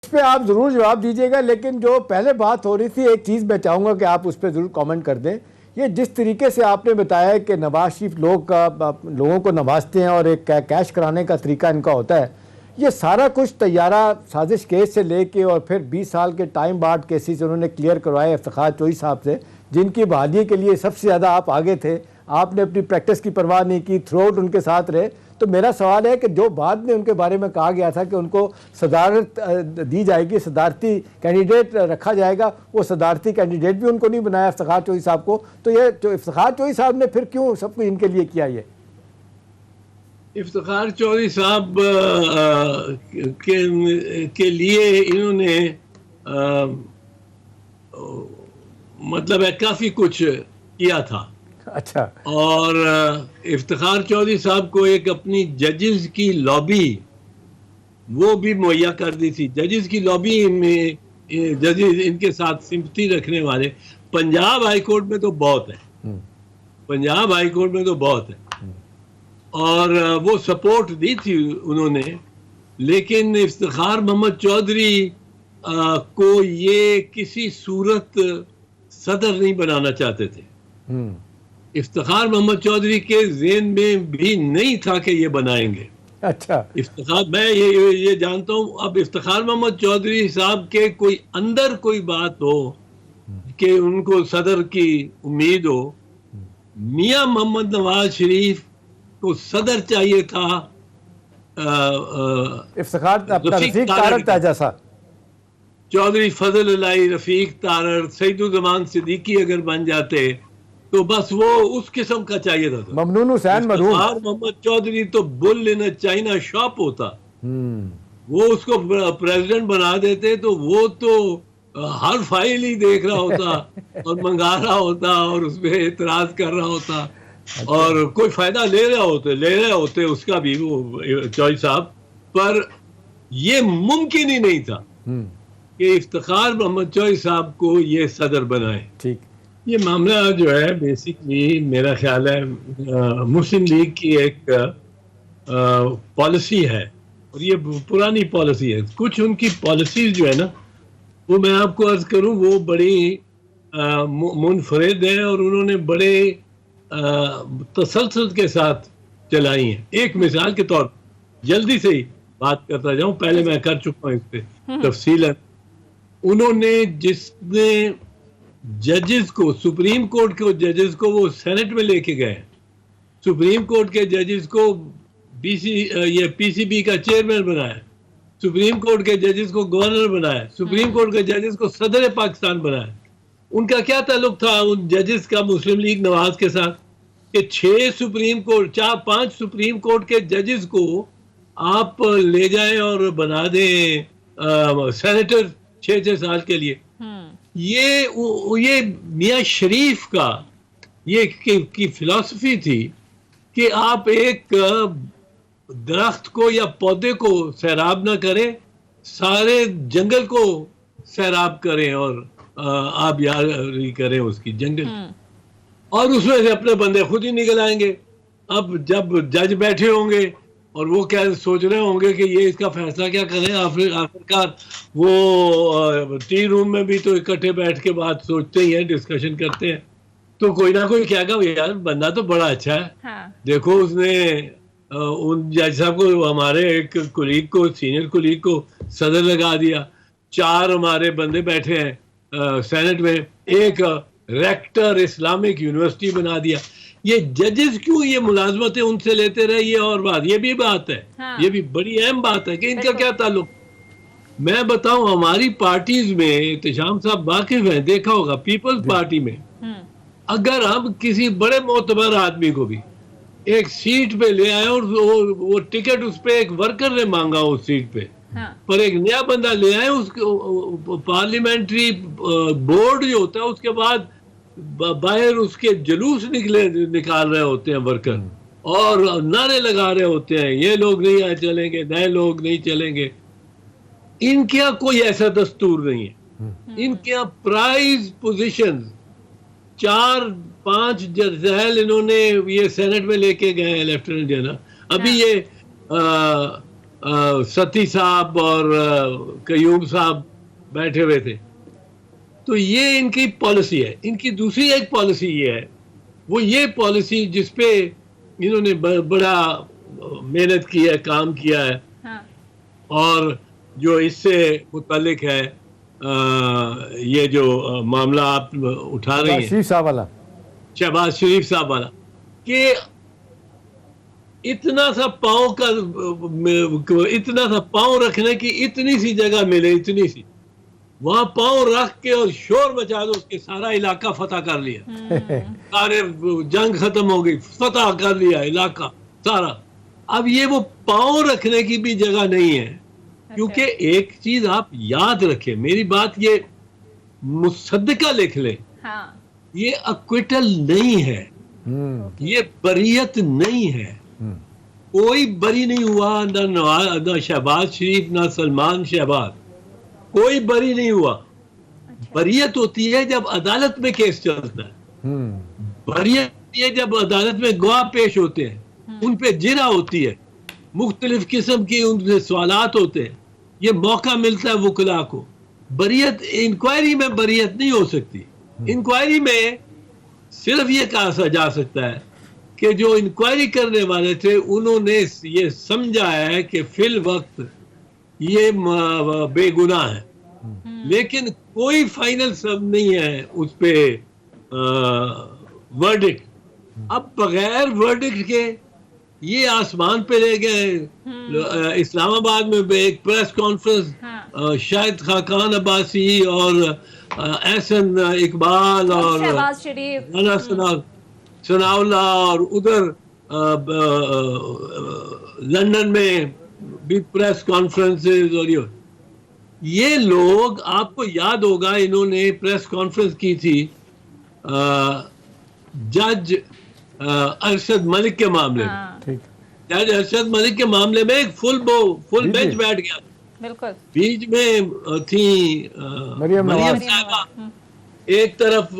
اس پہ آپ ضرور جواب دیجیے گا، لیکن جو پہلے بات ہو رہی تھی ایک چیز میں چاہوں گا کہ آپ اس پہ ضرور کامنٹ کر دیں. یہ جس طریقے سے آپ نے بتایا کہ نواز شریف لوگوں کو نوازتے ہیں اور ایک کیش کرانے کا طریقہ ان کا ہوتا ہے، یہ سارا کچھ طیارہ سازش کیس سے لے کے اور پھر 20 سال کے ٹائم بارڈ کیسز انہوں نے کلیئر کروائے افتخار چوہی صاحب سے، جن کی بحالی کے لیے سب سے زیادہ آپ آگے تھے. آپ نے اپنی پریکٹس کی پرواہ نہیں کی، تھرو آؤٹ ان کے ساتھ رہے. تو میرا سوال ہے کہ جو بعد میں ان کے بارے میں کہا گیا تھا کہ ان کو صدارت دی جائے گی، صدارتی کینڈیڈیٹ رکھا جائے گا، وہ صدارتی کینڈیڈیٹ بھی ان کو نہیں بنایا افتخار چوہی صاحب کو. تو یہ جو افتخار چوہی صاحب نے پھر کیوں سب کچھ ان کے لیے کیا؟ یہ افتخار چوہدری صاحب کے لیے انہوں نے مطلب ہے کافی کچھ کیا تھا. اچھا. اور افتخار چوہدری صاحب کو ایک اپنی ججز کی لابی وہ بھی مہیا کر دی تھی. ججز کی لابی میں ججز ان کے ساتھ سمپتی رکھنے والے پنجاب ہائی کورٹ میں تو بہت ہے، پنجاب ہائی کورٹ میں تو بہت ہے، اور وہ سپورٹ دی تھی انہوں نے. لیکن افتخار محمد چودھری کو یہ کسی صورت صدر نہیں بنانا چاہتے تھے. افتخار محمد چودھری کے ذہن میں بھی نہیں تھا کہ یہ بنائیں گے. اچھا. میں یہ جانتا ہوں اب افتخار محمد چودھری صاحب کے کوئی اندر کوئی بات ہو کہ ان کو صدر کی امید ہو. میاں محمد نواز شریف کو صدر چاہیے تھا افتخار رفیق تارڑ جیسا. چودھری فضل اللہ، رفیق تارڑ، سعید الزمان صدیقی اگر بن جاتے تو بس وہ اس قسم کا چاہیے تھا. ممنون حسین مرحوم. افتخار محمد چودھری تو بل ان چائنا شاپ ہوتا. وہ اس کو پریزیڈنٹ بنا دیتے تو وہ تو ہر فائل ہی دیکھ رہا ہوتا اور منگا رہا ہوتا اور اس پہ اعتراض کر رہا ہوتا اور کوئی فائدہ لے رہے ہوتے اس کا بھی وہ چوہدری صاحب. پر یہ ممکن ہی نہیں تھا کہ افتخار محمد چوہدری صاحب کو یہ صدر بنائے. ٹھیک. یہ معاملہ جو ہے بیسکلی میرا خیال ہے مسلم لیگ کی ایک پالیسی ہے، اور یہ پرانی پالیسی ہے. کچھ ان کی پالیسیز جو ہے نا وہ میں آپ کو عرض کروں وہ بڑی منفرد ہیں اور انہوں نے بڑے تسلسل کے ساتھ چلائی ہیں. ایک مثال کے طور جلدی سے ہی بات کرتا جاؤں، پہلے میں کر چکا ہوں اس پہ تفصیلاً. انہوں نے جس نے ججز کو، سپریم کورٹ کے ججز کو وہ سینٹ میں لے کے گئے، سپریم کورٹ کے ججز کو یہ پی سی بی کا چیئرمین بنایا، سپریم کورٹ کے ججز کو گورنر بنایا، سپریم کورٹ کے ججز کو صدر پاکستان بنایا. ان کا کیا تعلق تھا ان ججز کا مسلم لیگ نواز کے ساتھ کہ 5 سپریم کورٹ کے ججز کو آپ لے جائیں اور بنا دیں سینیٹر 6 سال کے لیے. یہ میاں شریف کا یہ کی فلسفی تھی کہ آپ ایک درخت کو یا پودے کو سیراب نہ کریں، سارے جنگل کو سیراب کریں اور آبیاری کریں اس کی جنگل، اور اس میں سے اپنے بندے خود ہی نکل آئیں گے. اب جب جج بیٹھے ہوں گے اور وہ کیا سوچ رہے ہوں گے کہ یہ اس کا فیصلہ کیا کریں، آخرکار وہ ٹی روم میں بھی تو اکٹھے بیٹھ کے بات سوچتے ہی ہیں، ڈسکشن کرتے ہیں. تو کوئی نہ کوئی کیا کہ یار بندہ تو بڑا اچھا ہے، دیکھو اس نے ان جج صاحب کو، ہمارے ایک کولیگ کو، سینئر کولیگ کو صدر لگا دیا، 4 ہمارے بندے بیٹھے ہیں سینٹ میں، ایک ریکٹر اسلامک یونیورسٹی بنا دیا. یہ ججز کیوں یہ ملازمتیں ان سے لیتے رہے؟ یہ اور بات، یہ بھی بات ہے، یہ بھی بڑی اہم بات ہے کہ ان کا کیا تعلق. میں بتاؤں ہماری پارٹیز میں احتشام صاحب واقف ہیں، دیکھا ہوگا پیپلز پارٹی میں اگر ہم کسی بڑے معتبر آدمی کو بھی ایک سیٹ پہ لے آئے اور وہ ٹکٹ اس پہ ایک ورکر نے مانگا اس سیٹ پہ، پر ایک نیا بندہ لے آئے، اس پارلیمنٹری بورڈ جو ہوتا ہے اس کے بعد باہر اس کے جلوس نکال رہے ہوتے ہیں ورکر اور نعرے لگا رہے ہوتے ہیں یہ لوگ نہیں چلیں گے، نئے لوگ نہیں چلیں گے. ان کے کوئی ایسا دستور نہیں ہے. ان کے پرائز پوزیشن 4-5 جرائل انہوں نے یہ سینٹ میں لے کے گئے ہیں لیفٹیننٹ جنرل. ابھی یہ ستی صاحب اور قیوم صاحب بیٹھے ہوئے تھے. تو یہ ان کی پالیسی ہے. ان کی دوسری ایک پالیسی یہ ہے, وہ یہ پالیسی جس پہ انہوں نے بڑا محنت کی ہے, کام کیا ہے, اور جو اس سے متعلق ہے یہ جو معاملہ آپ اٹھا رہے ہیں شریف صاحب والا, شہباز شریف صاحب والا, کہ اتنا سا پاؤں رکھنے کی اتنی سی جگہ ملے, اتنی سی, وہاں پاؤں رکھ کے اور شور مچا دو, اس کے سارا علاقہ فتح کر لیا, سارے جنگ ختم ہو گئی, فتح کر لیا علاقہ سارا. اب یہ وہ پاؤں رکھنے کی بھی جگہ نہیں ہے, کیونکہ ایک چیز آپ یاد رکھیں, میری بات یہ مصدقہ لکھ لیں, یہ اکویٹل نہیں ہے, یہ بریت نہیں ہے. کوئی بری نہیں ہوا, نہ شہباز شریف نہ سلمان شہباز, کوئی بری نہیں ہوا. بریت ہوتی ہے جب عدالت میں کیس چلتا ہے, بریت ہوتی ہے جب عدالت میں گواہ پیش ہوتے ہیں, ان پہ جرح ہوتی ہے, مختلف قسم کی ان سے سوالات ہوتے ہیں, یہ موقع ملتا ہے وکلا کو. بریت انکوائری میں بریت نہیں ہو سکتی. انکوائری میں صرف یہ کہا جا سکتا ہے کہ جو انکوائری کرنے والے تھے انہوں نے یہ سمجھا ہے کہ فی الوقت یہ بے گناہ ہے, لیکن کوئی فائنل سب نہیں ہے اس پہ ورڈکٹ. اب بغیر ورڈکٹ کے یہ آسمان پہ لے گئے. اسلام آباد میں ایک پریس کانفرنس شاہد خاقان عباسی اور احسن اقبال اور شہباز شریف, ثناء اللہ, اور ادھر لندن میں بھی پریس کانفرنسز, اور یہ لوگ, آپ کو یاد ہوگا انہوں نے پریس کانفرنس کی تھی جج ارشد ملک کے معاملے میں. جج ارشد ملک کے معاملے میں ایک فل بینچ بیٹھ گیا, بالکل بیچ میں تھی مریم صاحبہ, ایک طرف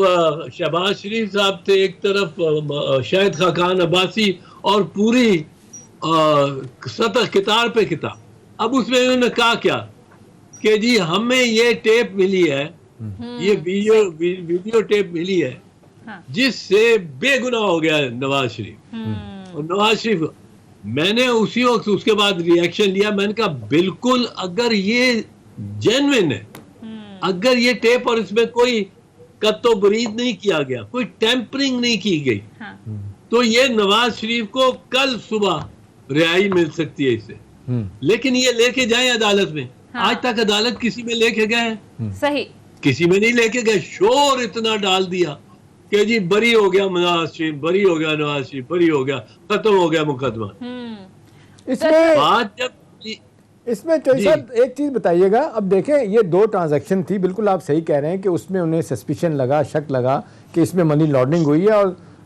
شہباز شریف صاحب تھے, ایک طرف شاہد خاقان عباسی, اور پوری سطح کتار پہ کتاب. اب اس میں انہوں نے کہا کیا کہ جی ہمیں یہ ٹیپ ملی ہے, یہ ویڈیو ٹیپ ملی ہے جس سے بے گناہ ہو گیا نواز شریف. اور نواز شریف, میں نے اسی وقت اس کے بعد ریئیکشن لیا, میں نے کہا بالکل, اگر یہ جینوین ہے, اگر یہ ٹیپ اور اس میں کوئی قط و برید نہیں کیا گیا, کوئی ٹیمپرنگ نہیں کی گئی, تو یہ نواز شریف کو کل صبح رہائی مل سکتی ہے اس سے. لیکن یہ لے کے جائیں عدالت میں, آج تک عدالت کسی میں لے کے گئے ہیں؟ صحیح, کسی میں نہیں لے کے گئے. شور اتنا ڈال دیا کہ جی بری ہو گیا نواز شریف, بری ہو گیا نواز شریف, بری ہو گیا, ختم ہو گیا مقدمہ. اس میں چوہدری صاحب ایک چیز بتائیے گا. اب دیکھیں یہ 2 ٹرانزیکشن تھی, بالکل آپ صحیح کہہ رہے ہیں کہ اس میں انہیں سسپیشن لگا, شک لگا کہ اس میں منی لانڈرنگ ہوئی ہے,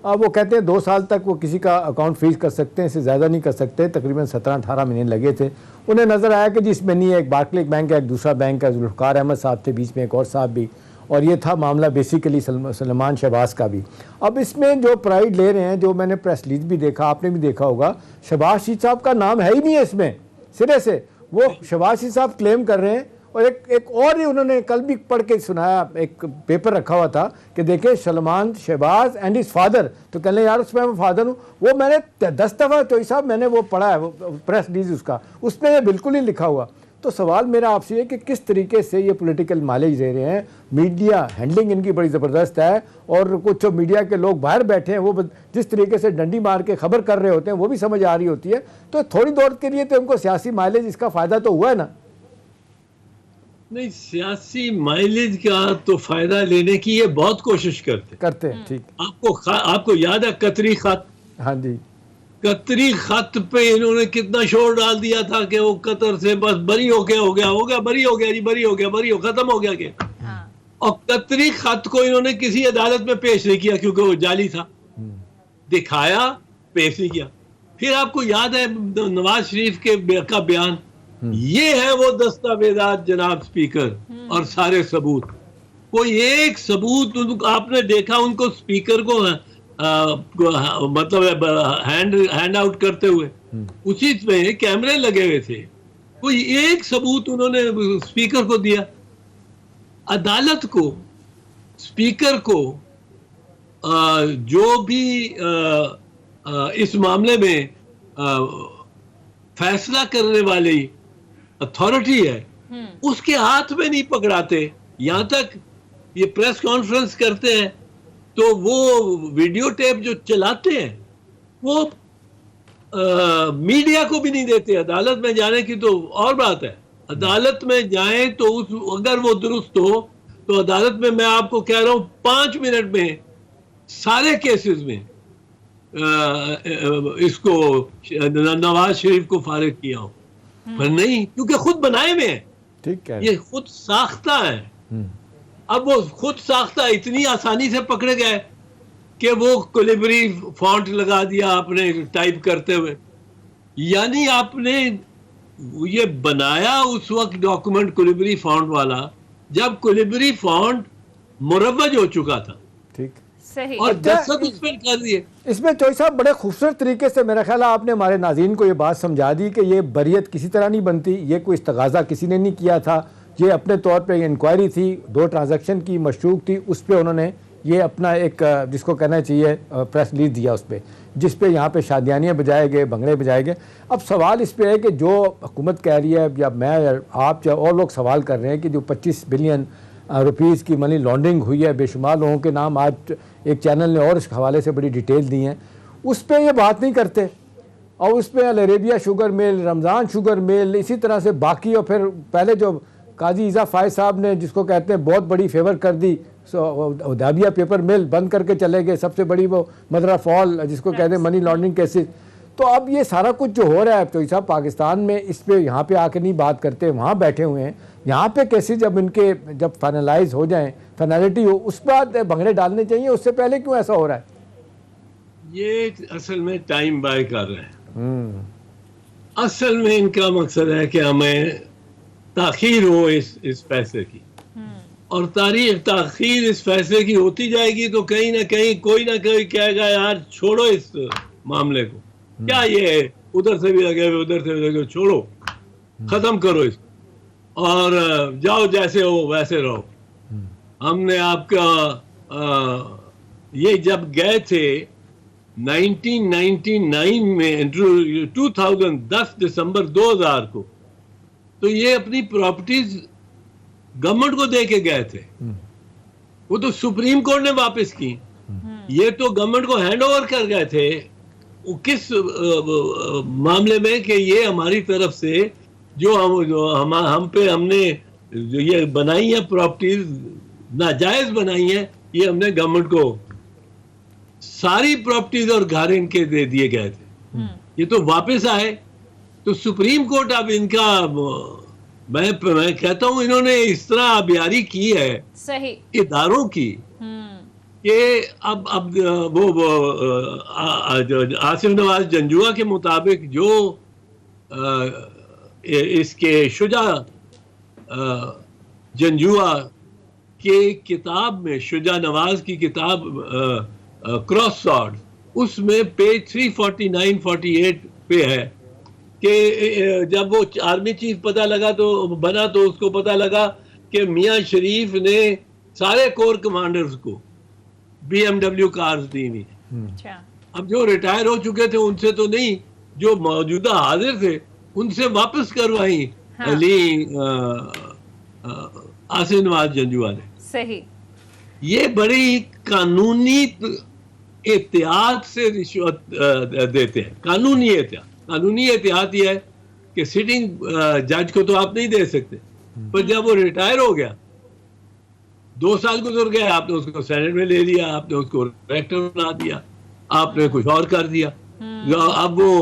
اور وہ کہتے ہیں 2 سال تک وہ کسی کا اکاؤنٹ فریز کر سکتے ہیں, اس سے زیادہ نہیں کر سکتے. تقریباً 17-18 مہینے لگے تھے. انہیں نظر آیا کہ جی اس میں نہیں ہے, ایک بارکلیز بینک ہے, ایک دوسرا بینک ہے, ذوالفقار احمد صاحب تھے بیچ میں, ایک اور صاحب بھی, اور یہ تھا معاملہ بیسیکلی سلمان شہباز کا بھی. اب اس میں جو پرائیڈ لے رہے ہیں, جو میں نے پریس ریلیز بھی دیکھا, آپ نے بھی دیکھا ہوگا, شہباز شریف صاحب کا نام ہے ہی نہیں ہے اس میں سرے سے. وہ شہباز شریف صاحب کلیم کر رہے ہیں, اور ایک اور ہی انہوں نے کل بھی پڑھ کے سنایا, ایک پیپر رکھا ہوا تھا کہ دیکھیں Salman Shahbaz and his father, تو کہنے یار اس میں فادر ہوں. وہ میں نے 10 دفعہ چوہدری صاحب میں نے وہ پڑھا ہے, وہ پریس ریلیز اس کا, اس میں یہ بالکل ہی لکھا ہوا. تو سوال میرا آپ سے ہے کہ کس طریقے سے یہ پولیٹیکل مائلیج دے رہے ہیں. میڈیا ہینڈلنگ ان کی بڑی زبردست ہے, اور کچھ میڈیا کے لوگ باہر بیٹھے ہیں, وہ جس طریقے سے ڈنڈی مار کے خبر کر رہے ہوتے ہیں وہ بھی سمجھ آ رہی ہوتی ہے. تو تھوڑی دور کے لیے تو ان کو سیاسی مائلیج اس کا فائدہ تو ہوا ہے نا. نہیں, سیاسی مائلیج کا تو فائدہ لینے کی یہ بہت کوشش کرتے ہیں. ٹھیک, آپ کو یاد ہے قطری خط؟ ہاں جی, قطری خط پہ انہوں نے کتنا شور ڈال دیا تھا کہ وہ قطر سے بس بری ہو گیا, بری ہو گیا جی, بری ہو گیا, ختم ہو گیا کہ. اور قطری خط کو انہوں نے کسی عدالت میں پیش نہیں کیا کیونکہ وہ جعلی تھا, دکھایا, پیش نہیں کیا. پھر آپ کو یاد ہے نواز شریف کا بیان, یہ ہے وہ دستاویزات جناب اسپیکر اور سارے ثبوت. کوئی ایک ثبوت آپ نے دیکھا ان کو اسپیکر کو مطلب ہینڈ آؤٹ کرتے ہوئے؟ اسی میں کیمرے لگے ہوئے تھے, کوئی ایک ثبوت انہوں نے اسپیکر کو دیا. عدالت کو, اسپیکر کو جو بھی اس معاملے میں فیصلہ کرنے والی اتھارٹی ہے اس کے ہاتھ میں نہیں پکڑاتے. یہاں تک یہ پریس کانفرنس کرتے ہیں تو وہ ویڈیو ٹیپ جو چلاتے ہیں وہ میڈیا کو بھی نہیں دیتے. عدالت میں جانے کی تو اور بات ہے, عدالت میں جائیں تو اگر وہ درست ہو تو عدالت میں میں آپ کو کہہ رہا ہوں 5 منٹ میں سارے کیسز میں اس کو نواز شریف کو فارغ کیا ہو, پر نہیں, کیونکہ خود بنائے میں ہیں. ٹھیک ہے, یہ خود ساختہ ہے. اب وہ خود ساختہ اتنی آسانی سے پکڑے گئے کہ وہ کولیبری فونٹ لگا دیا آپ نے ٹائپ کرتے ہوئے. یعنی آپ نے یہ بنایا اس وقت ڈاکومنٹ کولیبری فونٹ والا جب کولیبری فونٹ مروج ہو چکا تھا. ٹھیک, صحیح, اور دستخط اس پر کر دیے. اس میں چوئی صاحب بڑے خوبصورت طریقے سے میرا خیال ہے آپ نے ہمارے ناظرین کو یہ بات سمجھا دی کہ یہ بریت کسی طرح نہیں بنتی, یہ کوئی استغاثہ کسی نے نہیں کیا تھا, یہ اپنے طور پہ انکوائری تھی, 2 ٹرانزیکشن کی مشروط تھی, اس پہ انہوں نے یہ اپنا ایک جس کو کہنا چاہیے پریس ریلیز دیا اس پہ, جس پہ یہاں پہ شادیانیاں بجائے گئے, بھنگڑے بجائے گئے. اب سوال اس پہ ہے کہ جو حکومت کہہ رہی ہے یا میں یا آپ یا اور لوگ سوال کر رہے ہیں کہ جو 25 بلین روپیز کی منی لانڈرنگ ہوئی ہے, بے شمار لوگوں کے نام آج ایک چینل نے اور اس حوالے سے بڑی ڈیٹیل دی ہیں, اس پہ یہ بات نہیں کرتے. اور اس پہ العربیہ شوگر مل, رمضان شوگر مل, اسی طرح سے باقی, اور پھر پہلے جو قاضی ایزا فائز صاحب نے جس کو کہتے ہیں بہت بڑی فیور کر دی, حدیبیہ پیپر مل بند کر کے چلے گئے, سب سے بڑی وہ مدرہ فال جس کو کہتے ہیں منی لانڈرنگ کیسز. تو اب یہ سارا کچھ جو ہو رہا ہے تو صاحب پاکستان میں اس پہ یہاں پہ آ کے نہیں بات کرتے, وہاں بیٹھے ہوئے ہیں. یہاں پہ کیسے جب ان کے جب فائنلائز ہو جائیں, فائنلٹی ہو, اس بعد بھنگڑے ڈالنے چاہیے, اس سے پہلے کیوں ایسا ہو رہا ہے؟ یہ اصل میں ٹائم بائی کر رہے ہیں. اصل میں ان کا مقصد ہے کہ ہمیں تاخیر ہو اس فیصلے کی, اور تاخیر اس فیصلے کی ہوتی جائے گی تو کہیں نہ کہیں کوئی نہ کوئی کہے گا یار چھوڑو اس معاملے کو, کیا یہ ادھر سے بھی لگے ہوئے ادھر سے بھی لگے ہوئے, چھوڑو, ختم کرو اس کو اور جاؤ جیسے ہو ویسے رہو. ہم نے آپ کا یہ جب گئے تھے 1999 میں 2010 دسمبر 2000 کو, تو یہ اپنی پراپرٹیز گورنمنٹ کو دے کے گئے تھے. وہ تو سپریم کورٹ نے واپس کی, یہ تو گورنمنٹ کو ہینڈ اوور کر گئے تھے. کس معاملے میں کہ یہ ہماری طرف سے جو ہم پہ ہم نے جو یہ بنائی ہیں پراپرٹیز ناجائز بنائی ہیں, یہ ہم نے گورنمنٹ کو ساری پراپرٹیز اور گھر ان کے دے دیے گئے تھے. یہ تو واپس آئے تو سپریم کورٹ اب ان کا میں کہتا ہوں انہوں نے اس طرح آبیاری کی ہے صحیح اداروں کی کہ اب وہ آصف نواز جنجوعہ کے مطابق جو اس کے شجاع جنجوعہ کے کتاب میں, شجاع نواز کی کتاب کراس سارڈ, اس میں پیج 349-48 پہ ہے کہ جب وہ آرمی چیف پتہ لگا تو بنا تو اس کو پتہ لگا کہ میاں شریف نے سارے کور کمانڈرز کو BMW کارز دی ہوئی. اب جو ریٹائر ہو چکے تھے ان سے تو نہیں, جو موجودہ حاضر تھے ان سے واپس کروائیں علی آصف نواز جنجوعہ نے. صحیح, یہ بڑی قانونی احتیاط سے رشوت دیتے ہیں. قانونی احتیاط یہ ہے کہ سٹنگ جج کو تو آپ نہیں دے سکتے, پر جب وہ ریٹائر ہو گیا 2 سال گزر گئے, آپ نے اس کو سینٹ میں لے لیا, آپ نے اس کو ڈائریکٹر بنا دیا, آپ نے کچھ اور کر دیا. اب وہ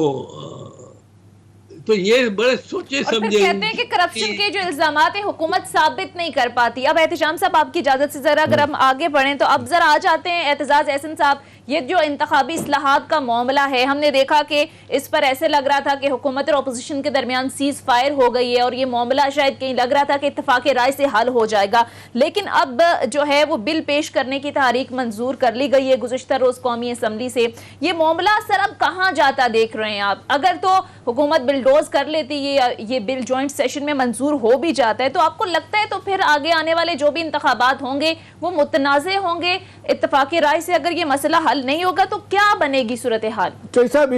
تو یہ بڑے سوچے سمجھے کہتے ہیں کہ کرپشن کے جو الزامات ہیں حکومت ثابت نہیں کر پاتی. اب احتشام صاحب آپ کی اجازت سے ذرا اگر ہم آگے بڑھیں تو اب ذرا آ جاتے ہیں اعتزاز احسن صاحب یہ جو انتخابی اصلاحات کا معاملہ ہے، ہم نے دیکھا کہ اس پر ایسے لگ رہا تھا کہ حکومت اور اپوزیشن کے درمیان سیز فائر ہو گئی ہے اور یہ معاملہ شاید کہیں لگ رہا تھا کہ اتفاق رائے سے حل ہو جائے گا، لیکن اب جو ہے وہ بل پیش کرنے کی تحریک منظور کر لی گئی ہے گزشتہ روز قومی اسمبلی سے. یہ معاملہ سر اب کہاں جاتا دیکھ رہے ہیں آپ؟ اگر تو حکومت بلڈوز کر لیتی ہے، یہ بل جوائنٹ سیشن میں منظور ہو بھی جاتا ہے، تو آپ کو لگتا ہے تو پھر آگے آنے والے جو بھی انتخابات ہوں گے وہ متنازع ہوں گے اتفاق رائے سے؟ اگر یہ مسئلہ حل نہیں ہوگا تو کیا بنے گی صورتحال؟ چوہدری صاحب